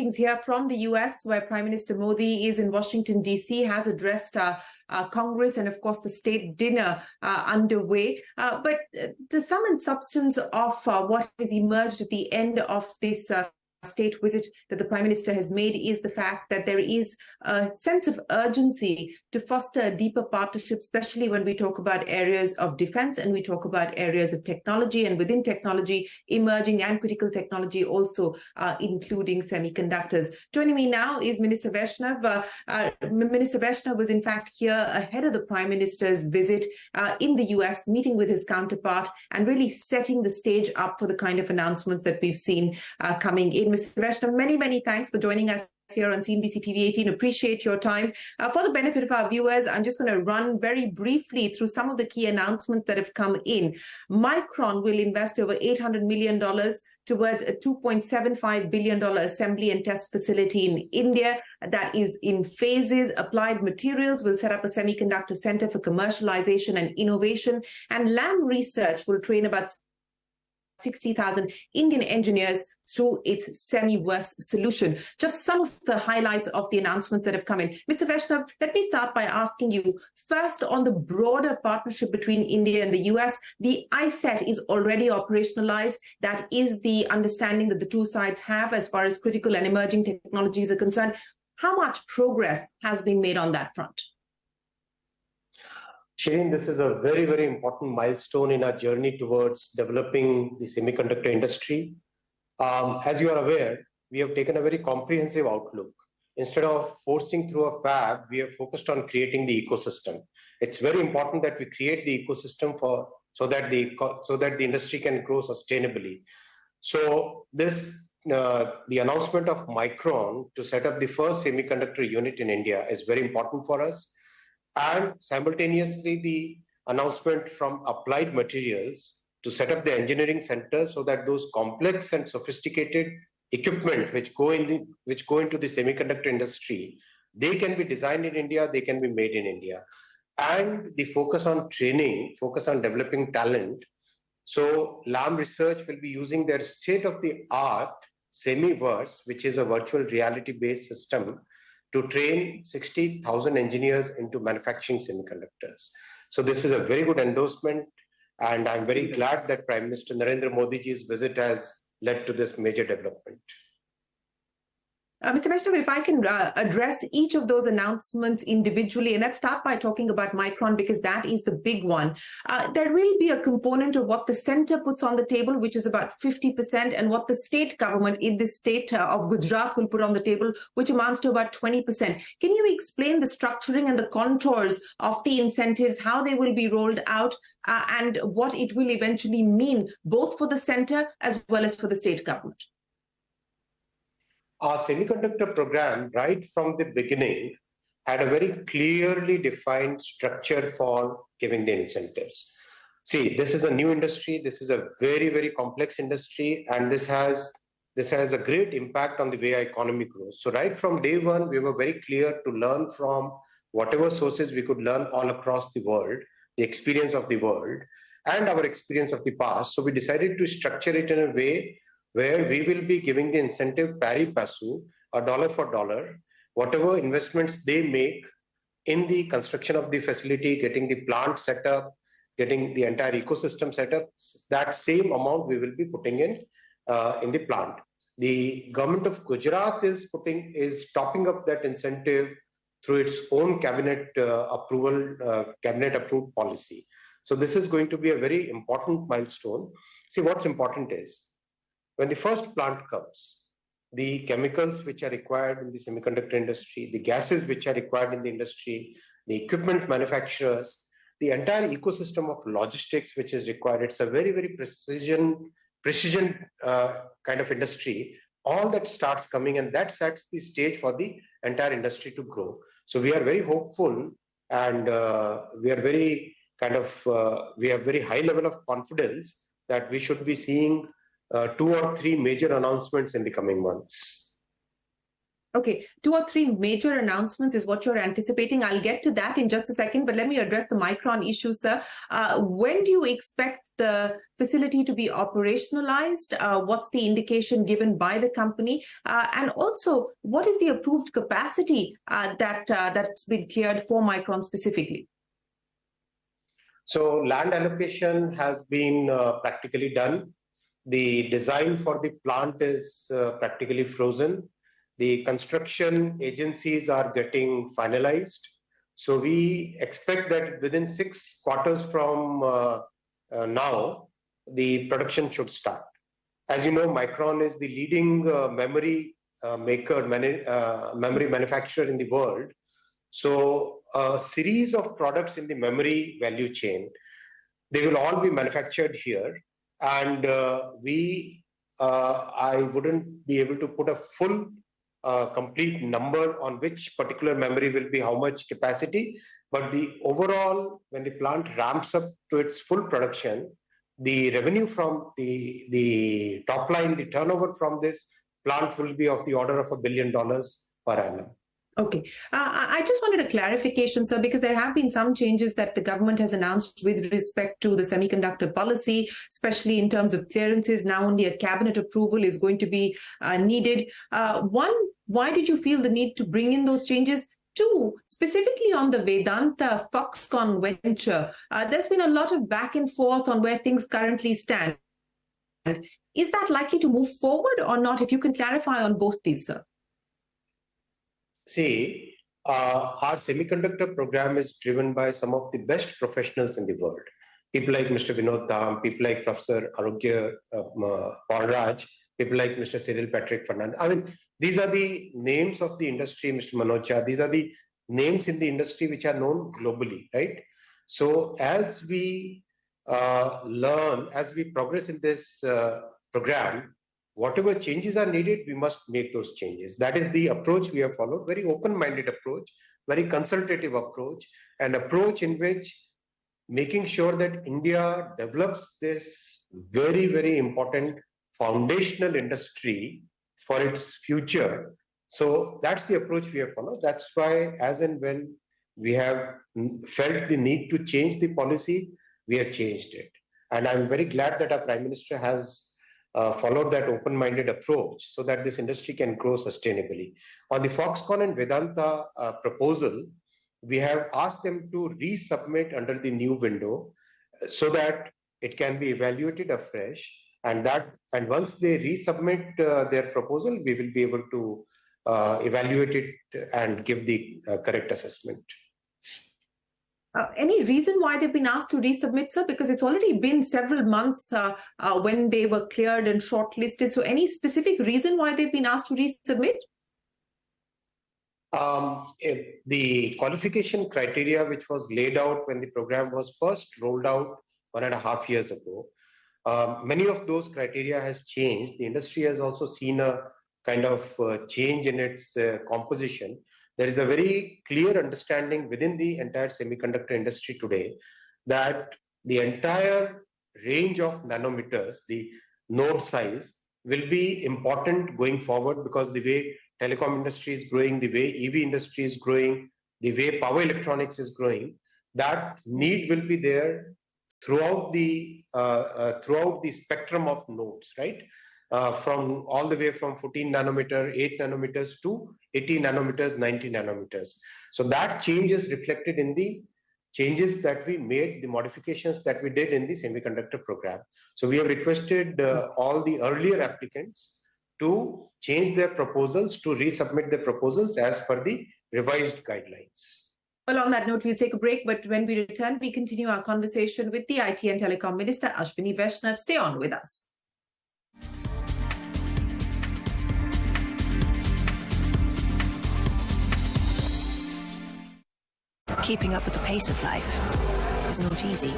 greetings here from the US, where Prime Minister Modi is in Washington, D.C., has addressed Congress and, of course, the state dinner underway. But to sum and substance of what has emerged at the end of this state visit that the Prime Minister has made is the fact that there is a sense of urgency to foster a deeper partnership, especially when we talk about areas of defense and we talk about areas of technology, and within technology, emerging and critical technology also, including semiconductors. Joining me now is Minister Vaishnaw. Minister Vaishnaw was in fact here ahead of the Prime Minister's visit in the US, meeting with his counterpart and really setting the stage up for the kind of announcements that we've seen coming in. Mr. Vaishnaw, many thanks for joining us here on CNBC-TV18. Appreciate your time. For the benefit of our viewers, I'm just going to run very briefly through some of the key announcements that have come in. Micron will invest over $800 million towards a $2.75 billion assembly and test facility in India. That is in phases. Applied Materials will set up a semiconductor center for commercialization and innovation. And Lam Research will train about 60,000 Indian engineers through its Semiverse solution. Just some of the highlights of the announcements that have come in. Mr. Vaishnaw, let me start by asking you, first on the broader partnership between India and the US. The ISET is already operationalized. That is the understanding that the two sides have as far as critical and emerging technologies are concerned. How much progress has been made on that front? Shereen, this is a very important milestone in our journey towards developing the semiconductor industry. As you are aware, we have taken a very comprehensive outlook. Instead of forcing through a fab, we are focused on creating the ecosystem. It's very important that we create the ecosystem so that the industry can grow sustainably. So this the announcement of Micron to set up the first semiconductor unit in India is very important for us. And simultaneously, the announcement from Applied Materials to set up the engineering center so that those complex and sophisticated equipment which go into the semiconductor industry, they can be designed in India, they can be made in India. And the focus on training, focus on developing talent. So Lam Research will be using their state-of-the-art Semiverse, which is a virtual reality-based system, to train 60,000 engineers into manufacturing semiconductors. So this is a very good endorsement, and I'm very glad that Prime Minister Narendra Modi ji's visit has led to this major development. Mr. Vaishnaw, if I can address each of those announcements individually, and let's start by talking about Micron, because that is the big one. There will be a component of what the center puts on the table, which is about 50%, and what the state government in the state of Gujarat will put on the table, which amounts to about 20%. Can you explain the structuring and the contours of the incentives, how they will be rolled out, and what it will eventually mean, both for the center as well as for the state government? Our semiconductor program, right from the beginning, had a very clearly defined structure for giving the incentives. See, this is a new industry. This is a very complex industry, and this has a great impact on the way our economy grows. So right from day one, we were very clear to learn from whatever sources we could learn all across the world, the experience of the world, and our experience of the past. So we decided to structure it in a way where we will be giving the incentive pari passu, a dollar for dollar, whatever investments they make in the construction of the facility, getting the plant set up, getting the entire ecosystem set up, that same amount we will be putting in the plant. The government of Gujarat is topping up that incentive through its own cabinet approved policy. So this is going to be a very important milestone. See, what's important is, when the first plant comes, the chemicals which are required in the semiconductor industry, the gases which are required in the industry, the equipment manufacturers, the entire ecosystem of logistics which is required, it's a very precision kind of industry. All that starts coming, and that sets the stage for the entire industry to grow. So we are very hopeful, and we have very high level of confidence that we should be seeing 2 or 3 major announcements in the coming months. Okay, 2 or 3 major announcements is what you're anticipating. I'll get to that in just a second, but let me address the Micron issue, sir. When do you expect the facility to be operationalized? What's the indication given by the company? And also, what is the approved capacity that's been cleared for Micron specifically? So land allocation has been practically done. The design for the plant is practically frozen. The construction agencies are getting finalized. So we expect that within 6 quarters from now, the production should start. As you know, Micron is the leading memory manufacturer in the world. So a series of products in the memory value chain, they will all be manufactured here. And I wouldn't be able to put a full complete number on which particular memory will be how much capacity, but the overall, when the plant ramps up to its full production, the revenue from the top line, the turnover from this plant will be of the order of $1 billion per annum. Okay. I just wanted a clarification, sir, because there have been some changes that the government has announced with respect to the semiconductor policy, especially in terms of clearances. Now only a cabinet approval is going to be needed. One, why did you feel the need to bring in those changes? 2, specifically on the Vedanta Foxconn venture, there's been a lot of back and forth on where things currently stand. Is that likely to move forward or not? If you can clarify on both these, sir. See, our semiconductor program is driven by some of the best professionals in the world. People like Mr. Vinod Dham, people like Professor Arogya Paulraj, people like Mr. Cyril Patrick Fernandez. I mean, these are the names of the industry, Mr. Manocha. These are the names in the industry which are known globally, right? So as we learn, as we progress in this program, whatever changes are needed, we must make those changes. That is the approach we have followed, very open-minded approach, very consultative approach, an approach in which making sure that India develops this very, very important foundational industry for its future. So that's the approach we have followed. That's why, as and when we have felt the need to change the policy, we have changed it. And I'm very glad that our Prime Minister has followed that open-minded approach so that this industry can grow sustainably. On the Foxconn and Vedanta proposal, we have asked them to resubmit under the new window so that it can be evaluated afresh. And once they resubmit their proposal, we will be able to evaluate it and give the correct assessment. Any reason why they've been asked to resubmit, sir? Because it's already been several months when they were cleared and shortlisted. So any specific reason why they've been asked to resubmit? The qualification criteria which was laid out when the program was first rolled out 1.5 years ago, many of those criteria has changed. The industry has also seen a kind of change in its composition. There is a very clear understanding within the entire semiconductor industry today that the entire range of nanometers, the node size, will be important going forward because the way telecom industry is growing, the way EV industry is growing, the way power electronics is growing, that need will be there throughout the spectrum of nodes, right? From all the way from 14 nanometer, 8 nanometers to 80 nanometers, 90 nanometers. So that change is reflected in the changes that we made, the modifications that we did in the semiconductor program. So we have requested all the earlier applicants to change their proposals, to resubmit their proposals as per the revised guidelines. Well, on that note, we'll take a break, but when we return, we continue our conversation with the IT and Telecom Minister Ashwini Vaishnaw. Stay on with us. Keeping up with the pace of life is not easy.